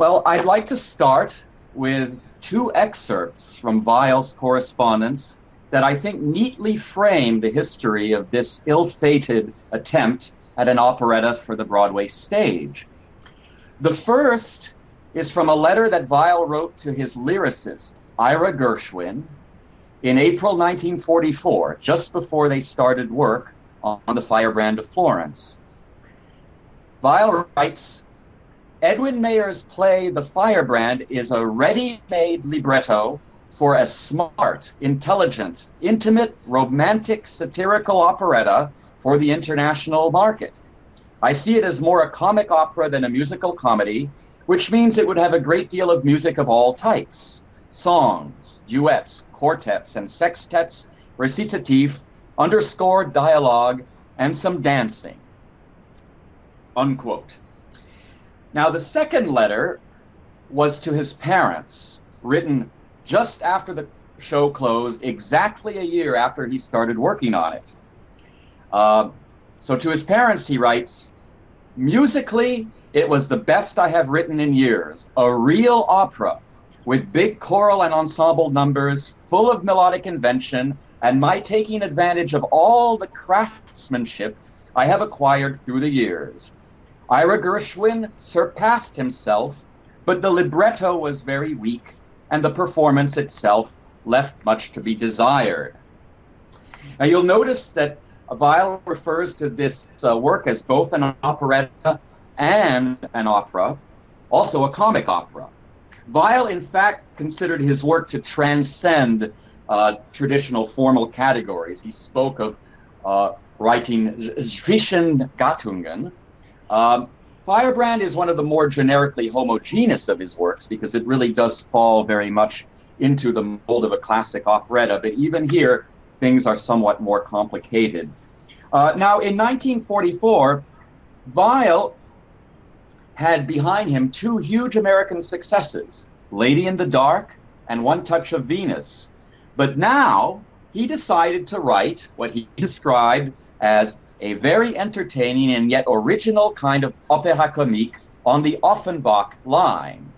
Well, I'd like to start with two excerpts from Weil's correspondence that I think neatly frame the history of this ill-fated attempt at an operetta for the Broadway stage. The first is from a letter that Weil wrote to his lyricist, Ira Gershwin, in April 1944, just before they started work on The Firebrand of Florence. Weil writes, Edwin Mayer's play The Firebrand is a ready-made libretto for a smart, intelligent, intimate, romantic, satirical operetta for the international market. I see it as more a comic opera than a musical comedy, which means it would have a great deal of music of all types: songs, duets, quartets, and sextets, recitatif, underscored dialogue, and some dancing. Unquote. Now, the second letter was to his parents, written just after the show closed, exactly a year after he started working on it. So to his parents, he writes, musically, it was the best I have written in years, a real opera, with big choral and ensemble numbers, full of melodic invention, and my taking advantage of all the craftsmanship I have acquired through the years. Ira Gershwin surpassed himself, but the libretto was very weak, and the performance itself left much to be desired. Now you'll notice that Weil refers to this work as both an operetta and an opera, also a comic opera. Weil, in fact, considered his work to transcend traditional formal categories. He spoke of writing Zwischengattungen. Firebrand is one of the more generically homogeneous of his works because it really does fall very much into the mold of a classic operetta, but even here, things are somewhat more complicated. Now, in 1944, Weil had behind him two huge American successes, Lady in the Dark and One Touch of Venus. But now, he decided to write what he described as a very entertaining and yet original kind of opéra comique on the Offenbach line.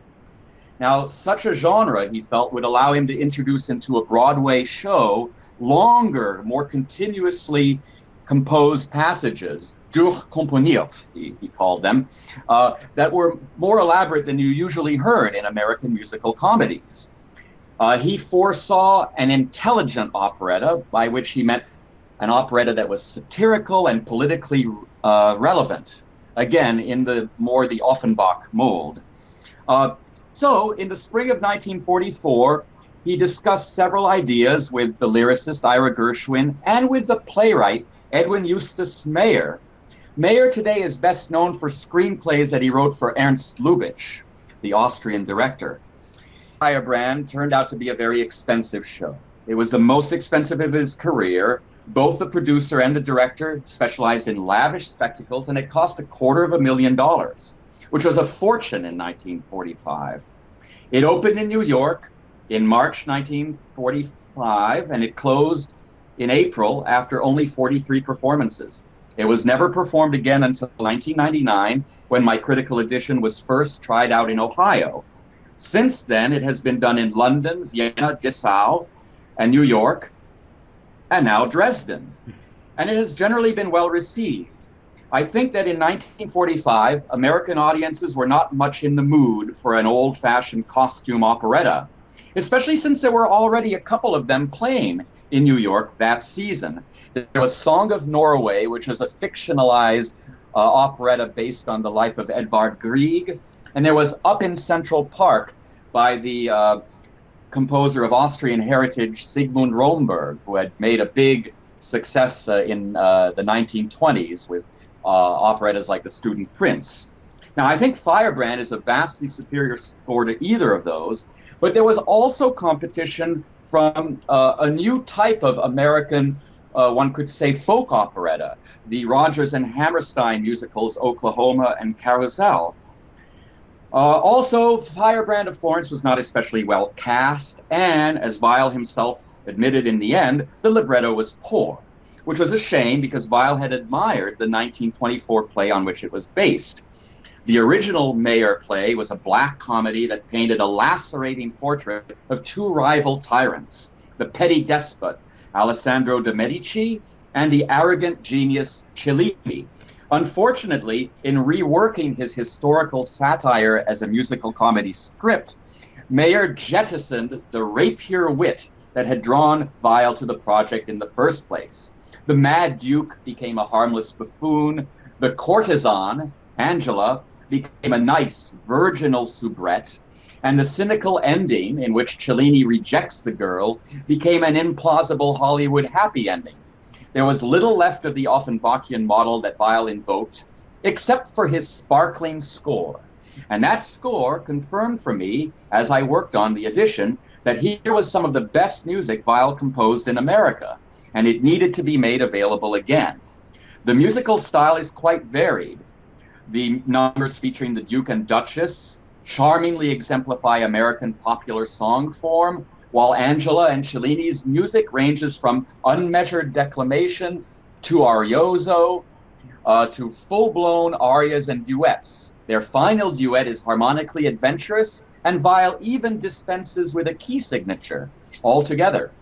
Now, such a genre, he felt, would allow him to introduce into a Broadway show longer, more continuously composed passages, durchkomponiert, he called them, that were more elaborate than you usually heard in American musical comedies. He foresaw an intelligent operetta, by which he meant an operetta that was satirical and politically relevant, again, in the Offenbach mold. So, in the spring of 1944, he discussed several ideas with the lyricist Ira Gershwin and with the playwright Edwin Eustace Mayer. Mayer today is best known for screenplays that he wrote for Ernst Lubitsch, the Austrian director. Firebrand turned out to be a very expensive show. It was the most expensive of his career. Both the producer and the director specialized in lavish spectacles, and it cost $250,000, which was a fortune in 1945. It opened in New York in March 1945, and it closed in April after only 43 performances. It was never performed again until 1999, when my critical edition was first tried out in Ohio. Since then, it has been done in London, Vienna, Dessau, and New York, and now Dresden. And it has generally been well received. I think that in 1945, American audiences were not much in the mood for an old-fashioned costume operetta, especially since there were already a couple of them playing in New York that season. There was Song of Norway, which was a fictionalized operetta based on the life of Edvard Grieg, and there was Up in Central Park by the composer of Austrian heritage, Sigmund Romberg, who had made a big success in the 1920s with operettas like The Student Prince. Now, I think Firebrand is a vastly superior score to either of those, but there was also competition from a new type of American, one could say, folk operetta, the Rodgers and Hammerstein musicals Oklahoma and Carousel. Also, Firebrand of Florence was not especially well cast, and, as Weil himself admitted in the end, the libretto was poor, which was a shame because Weil had admired the 1924 play on which it was based. The original Mayer play was a black comedy that painted a lacerating portrait of two rival tyrants, the petty despot Alessandro de' Medici and the arrogant genius Cellini. Unfortunately, in reworking his historical satire as a musical comedy script, Mayer jettisoned the rapier wit that had drawn Weil to the project in the first place. The Mad Duke became a harmless buffoon. The courtesan, Angela, became a nice, virginal soubrette, and the cynical ending, in which Cellini rejects the girl, became an implausible Hollywood happy ending. There was little left of the Offenbachian model that Weil invoked, except for his sparkling score. And that score confirmed for me, as I worked on the edition, that here was some of the best music Weil composed in America, and it needed to be made available again. The musical style is quite varied. The numbers featuring the Duke and Duchess charmingly exemplify American popular song form, while Angela and Cellini's music ranges from unmeasured declamation to arioso to full-blown arias and duets. Their final duet is harmonically adventurous, and Weil even dispenses with a key signature altogether.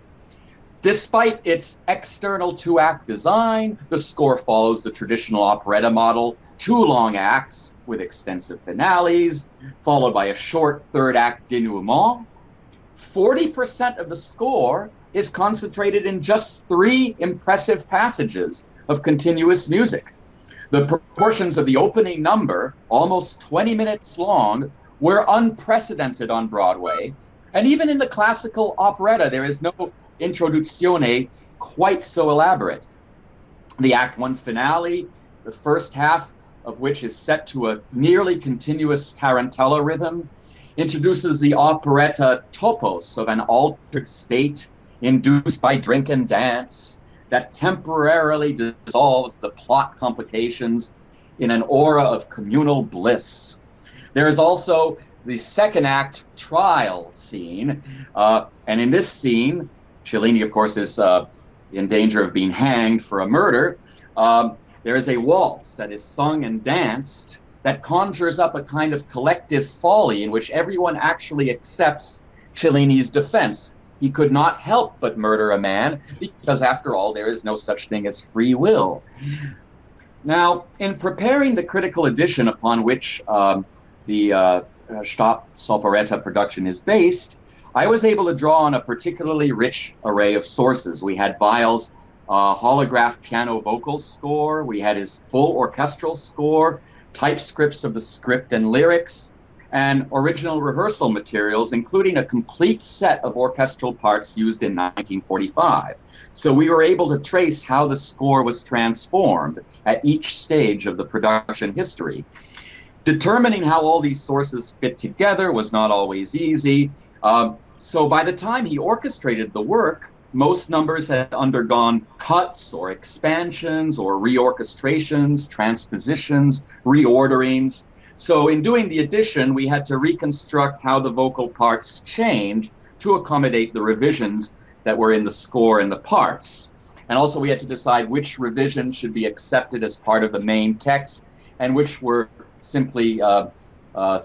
Despite its external two-act design, the score follows the traditional operetta model: two long acts with extensive finales, followed by a short third-act denouement. 40% of the score is concentrated in just 3 impressive passages of continuous music. The proportions of the opening number, almost 20 minutes long, were unprecedented on Broadway, and even in the classical operetta there is no introduzione quite so elaborate. The Act 1 finale, the first half of which is set to a nearly continuous tarantella rhythm, introduces the operetta topos of an altered state induced by drink and dance that temporarily dissolves the plot complications in an aura of communal bliss. There is also the second act trial scene, and in this scene, Cellini, of course, is in danger of being hanged for a murder. There is a waltz that is sung and danced that conjures up a kind of collective folly in which everyone actually accepts Cellini's defense. He could not help but murder a man because, after all, there is no such thing as free will. Now, in preparing the critical edition upon which the Staatsoperetta production is based, I was able to draw on a particularly rich array of sources. We had Weil's holograph piano vocal score, we had his full orchestral score, typescripts of the script and lyrics, and original rehearsal materials, including a complete set of orchestral parts used in 1945. So we were able to trace how the score was transformed at each stage of the production history. Determining how all these sources fit together was not always easy. So by the time he orchestrated the work, most numbers had undergone cuts or expansions or reorchestrations, transpositions, reorderings. So in doing the edition, we had to reconstruct how the vocal parts changed to accommodate the revisions that were in the score and the parts. And also we had to decide which revisions should be accepted as part of the main text and which were simply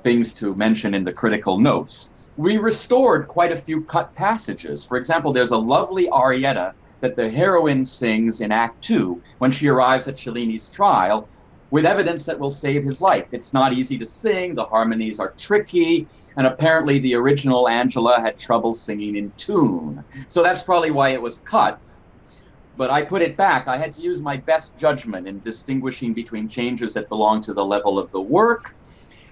things to mention in the critical notes. We restored quite a few cut passages. For example, there's a lovely arietta that the heroine sings in Act 2 when she arrives at Cellini's trial, with evidence that will save his life. It's not easy to sing, the harmonies are tricky, and apparently the original Angela had trouble singing in tune. So that's probably why it was cut. But I put it back. I had to use my best judgment in distinguishing between changes that belong to the level of the work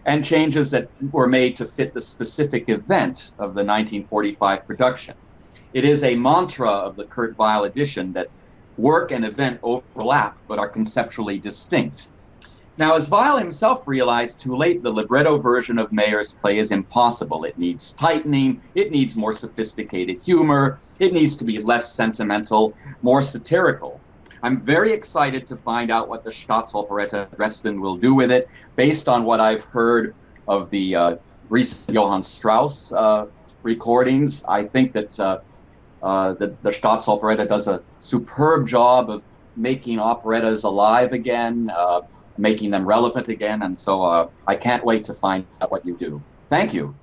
and changes that were made to fit the specific event of the 1945 production. It is a mantra of the Kurt Weill edition that work and event overlap but are conceptually distinct. Now, as Weill himself realized too late, the libretto version of Mayer's play is impossible. It needs tightening, it needs more sophisticated humor, it needs to be less sentimental, more satirical. I'm very excited to find out what the Staatsoperetta Dresden will do with it, based on what I've heard of the recent Johann Strauss recordings. I think that the Staatsoperetta does a superb job of making operettas alive again. making them relevant again. And so I can't wait to find out what you do. Thank you.